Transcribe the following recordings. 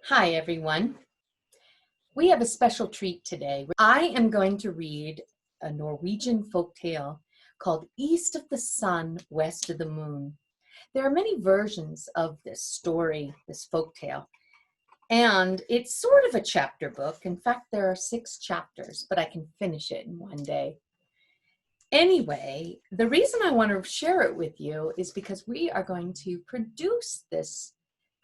Hi, everyone. We have a special treat today. I am going to read a Norwegian folktale called East of the Sun, West of the Moon. There are many versions of this story, this folktale, and it's sort of a chapter book. In fact, there are 6 chapters, but I can finish it in one day. Anyway, the reason I want to share it with you is because we are going to produce this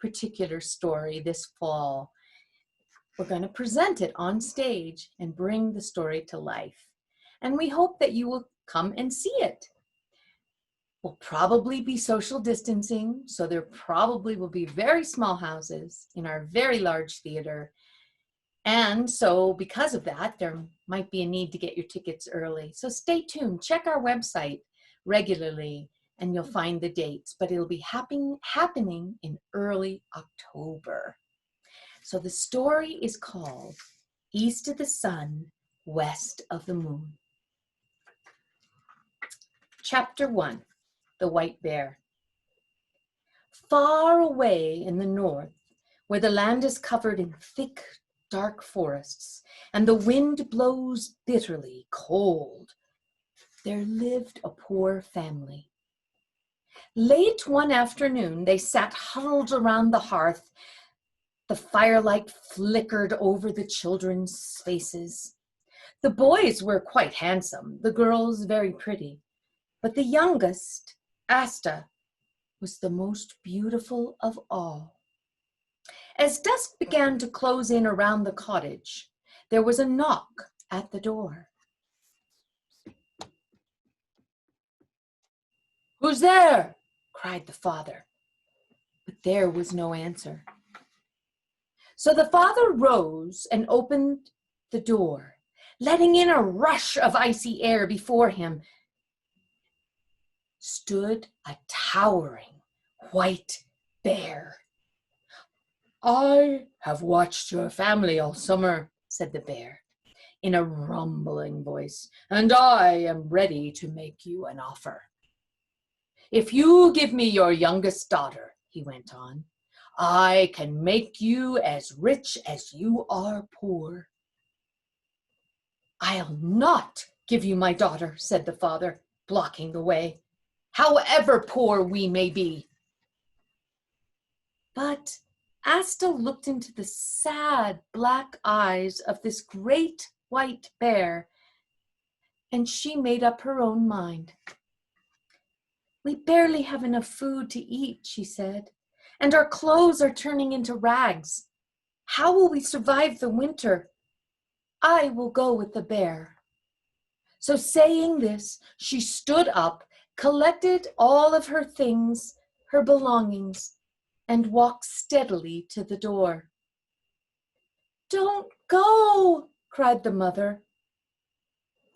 particular story this fall. We're going to present it on stage and bring the story to life. And we hope that you will come and see it. We'll probably be social distancing, so there probably will be very small houses in our very large theater. And so because of that, there might be a need to get your tickets early. So stay tuned, check our website regularly, and you'll find the dates, but it'll be happening in early October. So the story is called East of the Sun, West of the Moon. Chapter 1, The White Bear. Far away in the north, where the land is covered in thick, dark forests, and the wind blows bitterly cold, there lived a poor family. Late one afternoon, they sat huddled around the hearth. The firelight flickered over the children's faces. The boys were quite handsome, the girls very pretty, but the youngest, Asta, was the most beautiful of all. As dusk began to close in around the cottage, there was a knock at the door. "Who's there?" cried the father, but there was no answer. So the father rose and opened the door, letting in a rush of icy air. Before him stood a towering white bear. "I have watched your family all summer," said the bear in a rumbling voice, "and I am ready to make you an offer. If you give me your youngest daughter," he went on, "I can make you as rich as you are poor." "I'll not give you my daughter," said the father, blocking the way, "however poor we may be." But Asta looked into the sad black eyes of this great white bear, and she made up her own mind. "We barely have enough food to eat," she said, "and our clothes are turning into rags. How will we survive the winter? I will go with the bear." So saying this, she stood up, collected all of her things, her belongings, and walked steadily to the door. "Don't go," cried the mother.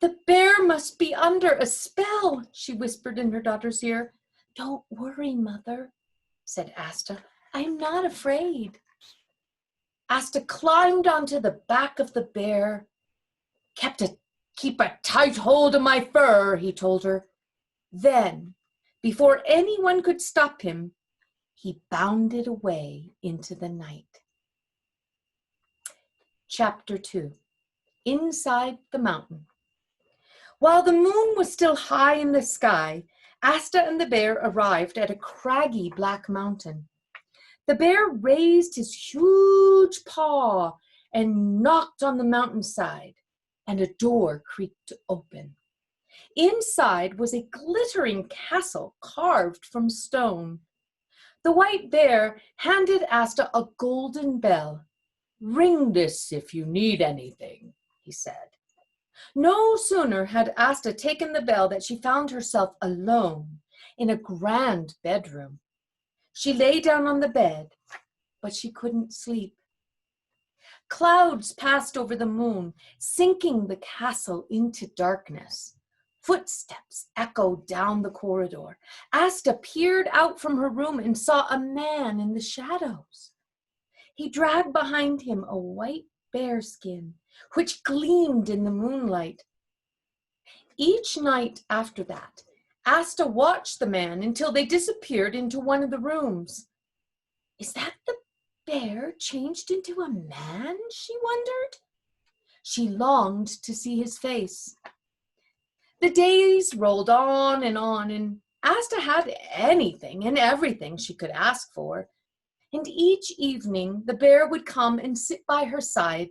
"The bear must be under a spell," she whispered in her daughter's ear. "Don't worry, mother," said Asta. "I'm not afraid." Asta climbed onto the back of the bear. "Keep a tight hold of my fur," he told her. Then, before anyone could stop him, he bounded away into the night. Chapter 2, Inside the Mountain. While the moon was still high in the sky, Asta and the bear arrived at a craggy black mountain. The bear raised his huge paw and knocked on the mountainside, and a door creaked open. Inside was a glittering castle carved from stone. The white bear handed Asta a golden bell. "Ring this if you need anything," he said. No sooner had Asta taken the bell than she found herself alone in a grand bedroom. She lay down on the bed, but she couldn't sleep. Clouds passed over the moon, sinking the castle into darkness. Footsteps echoed down the corridor. Asta peered out from her room and saw a man in the shadows. He dragged behind him a white bear skin, which gleamed in the moonlight. Each night after that, Asta watched the man until they disappeared into one of the rooms. "Is that the bear changed into a man, she wondered. She longed to see his face. The days rolled on, and Asta had anything and everything she could ask for. And each evening the bear would come and sit by her side.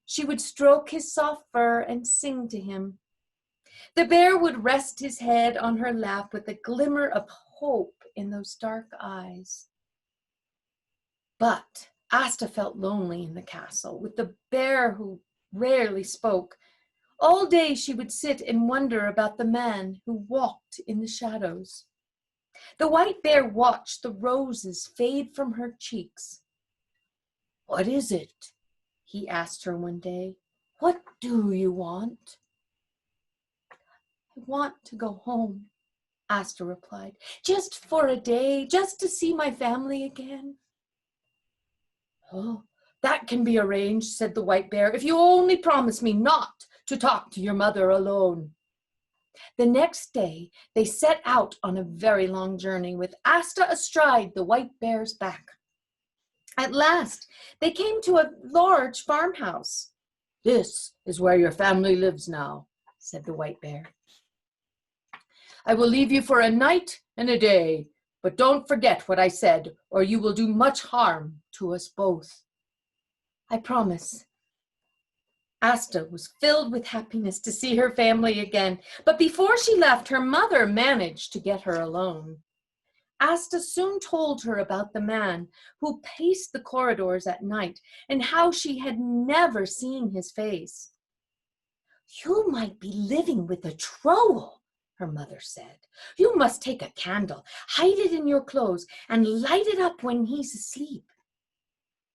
She would stroke his soft fur and sing to him. The bear would rest his head on her lap with a glimmer of hope in those dark eyes. But Asta felt lonely in the castle with the bear who rarely spoke. All day she would sit and wonder about the man who walked in the shadows. The white bear watched the roses fade from her cheeks. "What is it?" he asked her one day. "What do you want?" "I want to go home," Asta replied. "Just for a day, just to see my family again." "Oh, that can be arranged," said the white bear, "if you only promise me not to talk to your mother alone." The next day, they set out on a very long journey with Asta astride the white bear's back. At last, they came to a large farmhouse. "This is where your family lives now," said the white bear. "I will leave you for a night and a day, but don't forget what I said, or you will do much harm to us both." "I promise." Asta was filled with happiness to see her family again, but before she left, her mother managed to get her alone. Asta soon told her about the man who paced the corridors at night and how she had never seen his face. "You might be living with a troll," her mother said. "You must take a candle, hide it in your clothes, and light it up when he's asleep."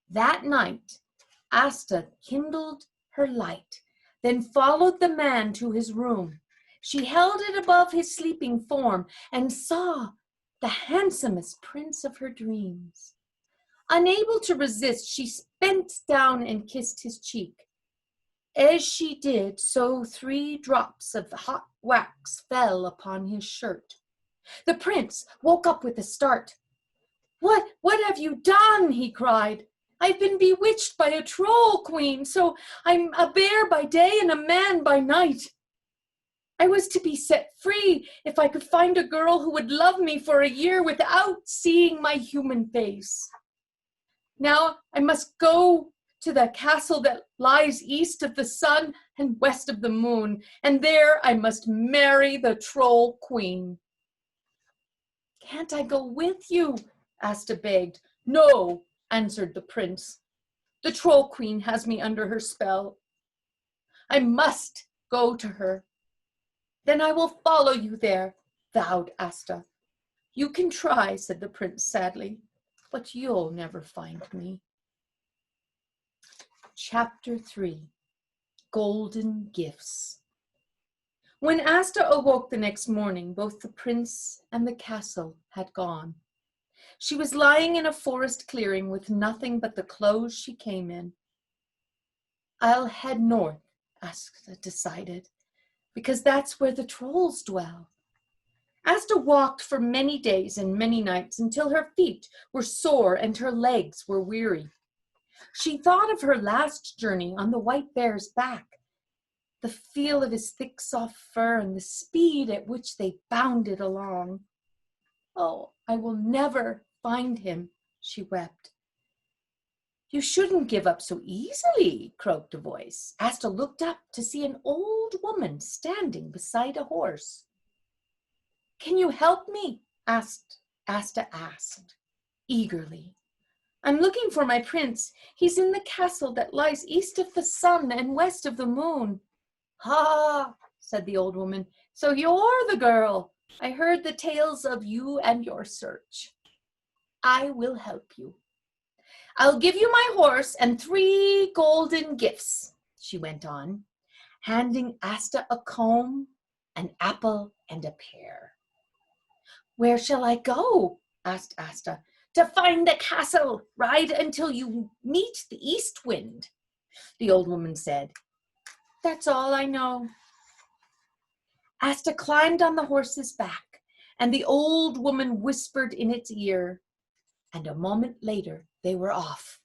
That night, Asta kindled her light, then followed the man to his room. She held it above his sleeping form and saw the handsomest prince of her dreams. Unable to resist, she bent down and kissed his cheek. As she did so, 3 drops of hot wax fell upon his shirt. The prince woke up with a start. What have you done?" he cried. "I've been bewitched by a troll queen, so I'm a bear by day and a man by night. I was to be set free if I could find a girl who would love me for a year without seeing my human face. Now I must go to the castle that lies east of the sun and west of the moon, and there I must marry the troll queen." "Can't I go with you?" Asta begged. "No," answered the prince. "The troll queen has me under her spell. I must go to her." "Then I will follow you there," vowed Asta. "You can try," said the prince sadly, "but you'll never find me." Chapter 3. Golden Gifts. When Asta awoke the next morning, both the prince and the castle had gone. She was lying in a forest clearing with nothing but the clothes she came in. "I'll head north," Asta decided, "because that's where the trolls dwell." Asta walked for many days and many nights until her feet were sore and her legs were weary. She thought of her last journey on the white bear's back, the feel of his thick, soft fur and the speed at which they bounded along. "Oh, I will never find him," she wept. "You shouldn't give up so easily," croaked a voice. Asta looked up to see an old woman standing beside a horse. "Can you help me?" Asta asked eagerly. "I'm looking for my prince. He's in the castle that lies east of the sun and west of the moon." "Ha," said the old woman. "So you're the girl. I heard the tales of you and your search. I will help you. I'll give you my horse and 3 golden gifts," she went on, handing Asta a comb, an apple, and a pear. "Where shall I go?" asked Asta. "To find the castle. Ride until you meet the east wind," the old woman said. "That's all I know." Asta climbed on the horse's back, and the old woman whispered in its ear, and a moment later they were off.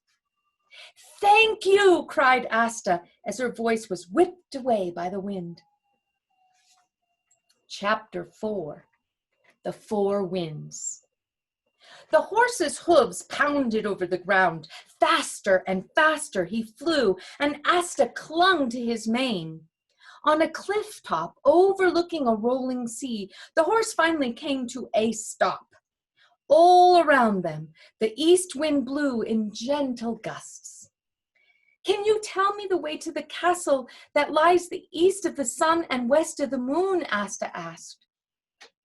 Thank you, cried Asta as her voice was whipped away by the wind. Chapter 4. The Four Winds. The horse's hooves pounded over the ground. Faster and faster he flew, and Asta clung to his mane. On a cliff top overlooking a rolling sea, the horse finally came to a stop. All around them, the east wind blew in gentle gusts. Can you tell me the way to the castle that lies the east of the sun and west of the moon? Asta asked.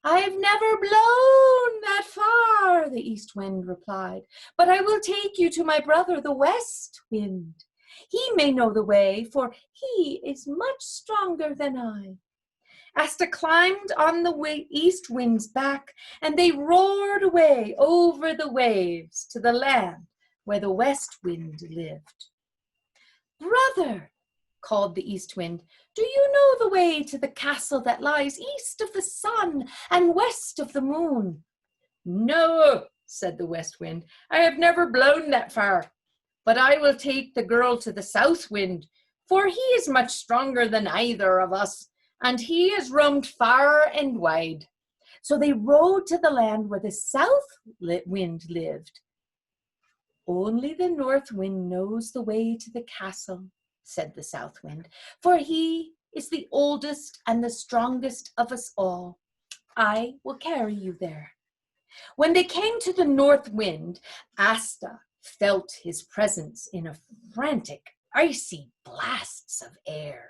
I've never blown that far, the east wind replied, but I will take you to my brother, the west wind. He may know the way, for he is much stronger than I. Asta climbed on the east wind's back, and they roared away over the waves to the land where the west wind lived. Brother, called the east wind, do you know the way to the castle that lies east of the sun and west of the moon? No, said the west wind, I have never blown that far, but I will take the girl to the south wind, for he is much stronger than either of us, and he has roamed far and wide. So they rode to the land where the south wind lived. Only the north wind knows the way to the castle, said the south wind, for he is the oldest and the strongest of us all. I will carry you there. When they came to the north wind, Asta felt his presence in a frantic, icy blasts of air.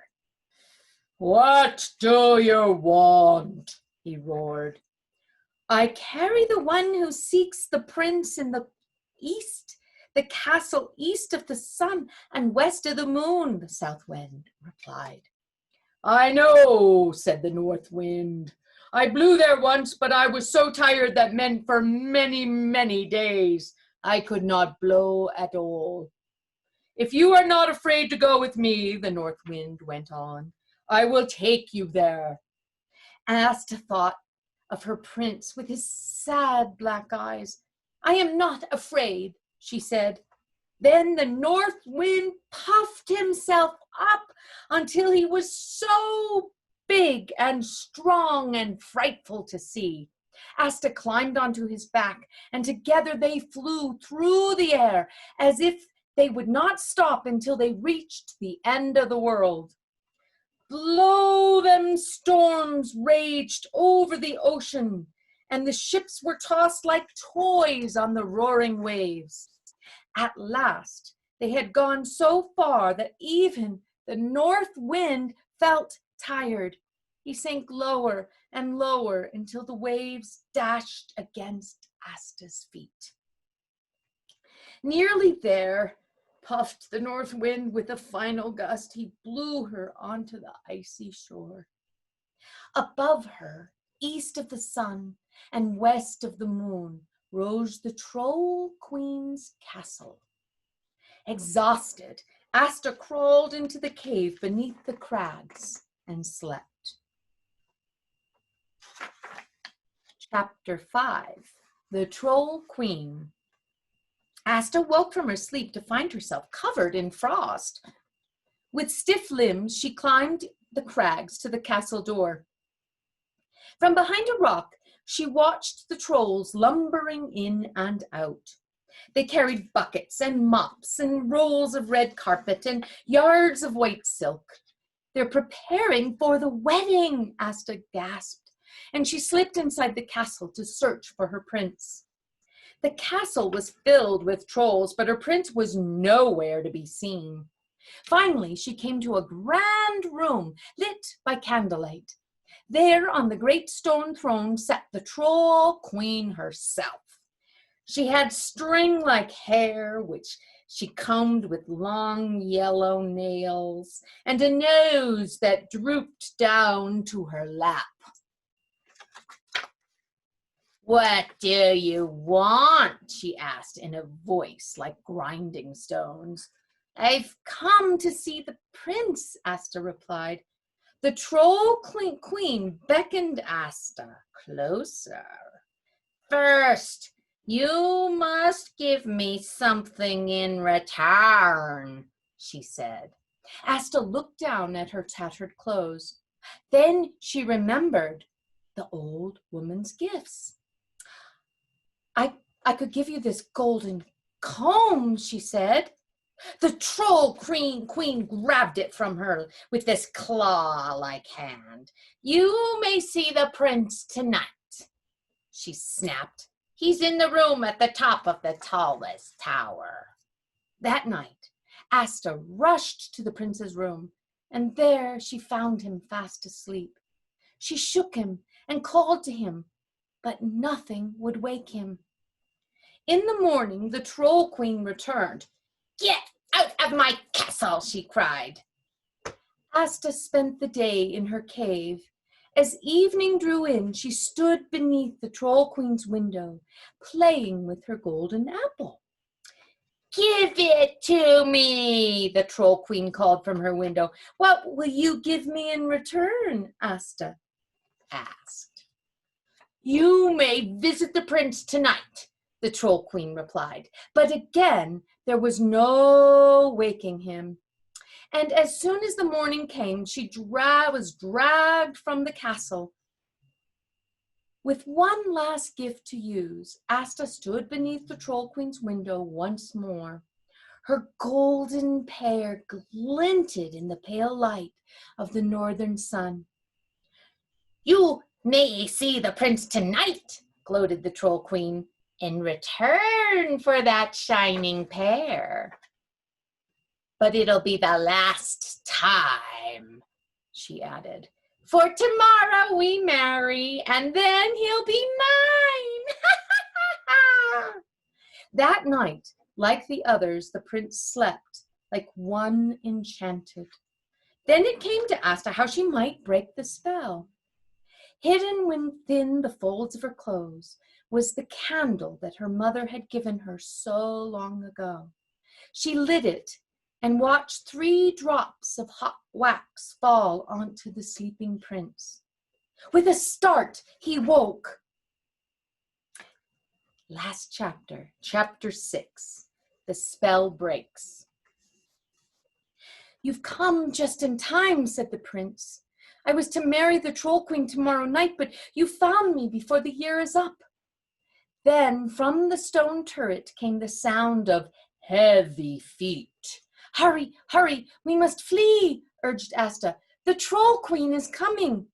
What do you want? He roared. I carry the one who seeks the prince in the east, the castle east of the sun and west of the moon, the south wind replied. I know, said the north wind. I blew there once, but I was so tired that meant for many, many days I could not blow at all. If you are not afraid to go with me, the north wind went on, I will take you there. Asta thought of her prince with his sad black eyes. I am not afraid, she said. Then the north wind puffed himself up until he was so big and strong and frightful to see. Asta climbed onto his back, and together they flew through the air as if they would not stop until they reached the end of the world. Below them storms raged over the ocean, and the ships were tossed like toys on the roaring waves. At last, they had gone so far that even the north wind felt tired. He sank lower and lower until the waves dashed against Asta's feet. Nearly there, puffed the north wind with a final gust. He blew her onto the icy shore. Above her, east of the sun and west of the moon, rose the Troll Queen's castle. Exhausted, Asta crawled into the cave beneath the crags and slept. Chapter 5. The Troll Queen. Asta woke from her sleep to find herself covered in frost. With stiff limbs, she climbed the crags to the castle door. From behind a rock, she watched the trolls lumbering in and out. They carried buckets and mops and rolls of red carpet and yards of white silk. They're preparing for the wedding, Asta gasped, and she slipped inside the castle to search for her prince. The castle was filled with trolls, but her prince was nowhere to be seen. Finally, she came to a grand room lit by candlelight. There on the great stone throne sat the Troll Queen herself. She had string-like hair, which she combed with long yellow nails, and a nose that drooped down to her lap. What do you want? She asked in a voice like grinding stones. I've come to see the prince, Asta replied. The Troll Queen beckoned Asta closer. First, You must give me something in return, she said. Asta looked down at her tattered clothes. Then she remembered the old woman's gifts. I could give you this golden comb, she said. The troll queen grabbed it from her with this claw-like hand. You may see the prince tonight, she snapped. He's in the room at the top of the tallest tower. That night, Asta rushed to the prince's room, and there she found him fast asleep. She shook him and called to him, but nothing would wake him. In the morning, the troll queen returned. Get out of my castle, she cried. Asta spent the day in her cave. As evening drew in, she stood beneath the troll queen's window, playing with her golden apple. Give it to me, the troll queen called from her window. What will you give me in return? Asta asked. You may visit the prince tonight, the troll queen replied. But again, there was no waking him. And as soon as the morning came, she was dragged from the castle. With one last gift to use, Asta stood beneath the troll queen's window once more. Her golden hair glinted in the pale light of the northern sun. You may see the prince tonight, gloated the troll queen, in return for that shining pair. But it'll be the last time, she added. For tomorrow we marry, and then he'll be mine. That night, like the others, the prince slept like one enchanted. Then it came to Asta how she might break the spell. Hidden within the folds of her clothes was the candle that her mother had given her so long ago. She lit it and watched 3 drops of hot wax fall onto the sleeping prince. With a start, he woke. Last chapter, chapter 6, the spell breaks. You've come just in time, said the prince. I was to marry the troll queen tomorrow night, but you found me before the year is up. Then from the stone turret came the sound of heavy feet. Hurry, hurry, we must flee, urged Asta. The troll queen is coming.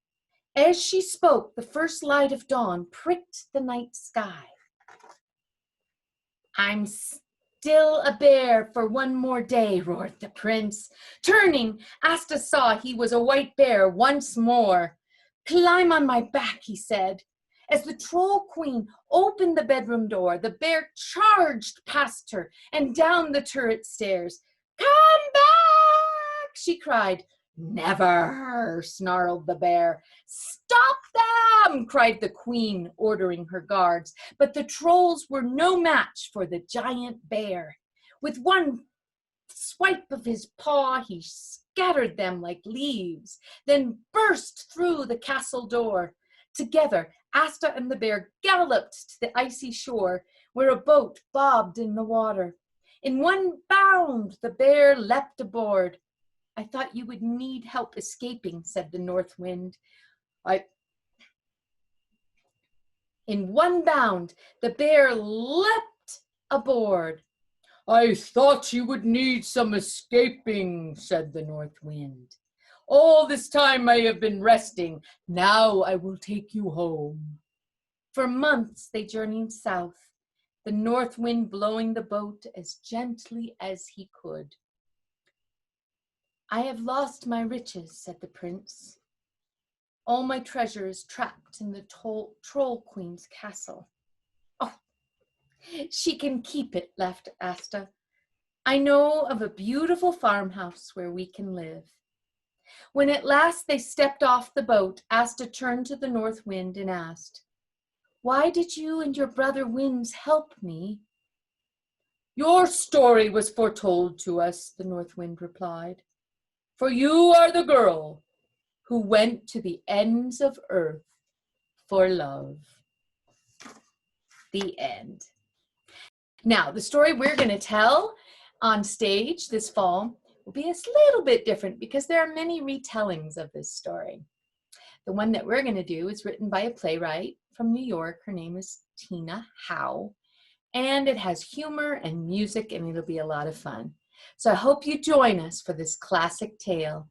As she spoke, the first light of dawn pricked the night sky. I'm still a bear for one more day, roared the prince. Turning, Asta saw he was a white bear once more. Climb on my back, he said. As the troll queen opened the bedroom door, the bear charged past her and down the turret stairs. Come back, she cried. Never, snarled the bear. Stop them, cried the queen, ordering her guards. But the trolls were no match for the giant bear. With one swipe of his paw, he scattered them like leaves, then burst through the castle door. Together, Asta and the bear galloped to the icy shore, where a boat bobbed in the water. In one bound, the bear leapt aboard. I thought you would need help escaping, said the north wind. In one bound, the bear leapt aboard. I thought you would need some escaping, said the north wind. All this time I have been resting. Now I will take you home. For months they journeyed south, the north wind blowing the boat as gently as he could. I have lost my riches, said the prince. All my treasures trapped in the troll queen's castle. Oh, she can keep it, laughed Asta. I know of a beautiful farmhouse where we can live. When at last they stepped off the boat, Asta turned to the north wind and asked, Why did you and your brother winds help me? Your story was foretold to us, the north wind replied. For you are the girl who went to the ends of earth for love. The end. Now, the story we're going to tell on stage this fall will be a little bit different because there are many retellings of this story. The one that we're going to do is written by a playwright from New York. Her name is Tina Howe, and it has humor and music, and it'll be a lot of fun. So I hope you join us for this classic tale,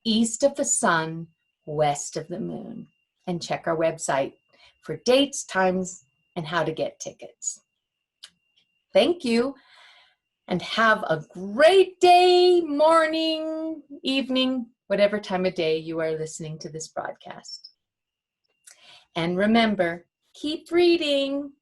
East of the Sun, West of the Moon. And check our website for dates, times, and how to get tickets. Thank you, and have a great day, morning, evening, whatever time of day you are listening to this broadcast. And remember, keep reading.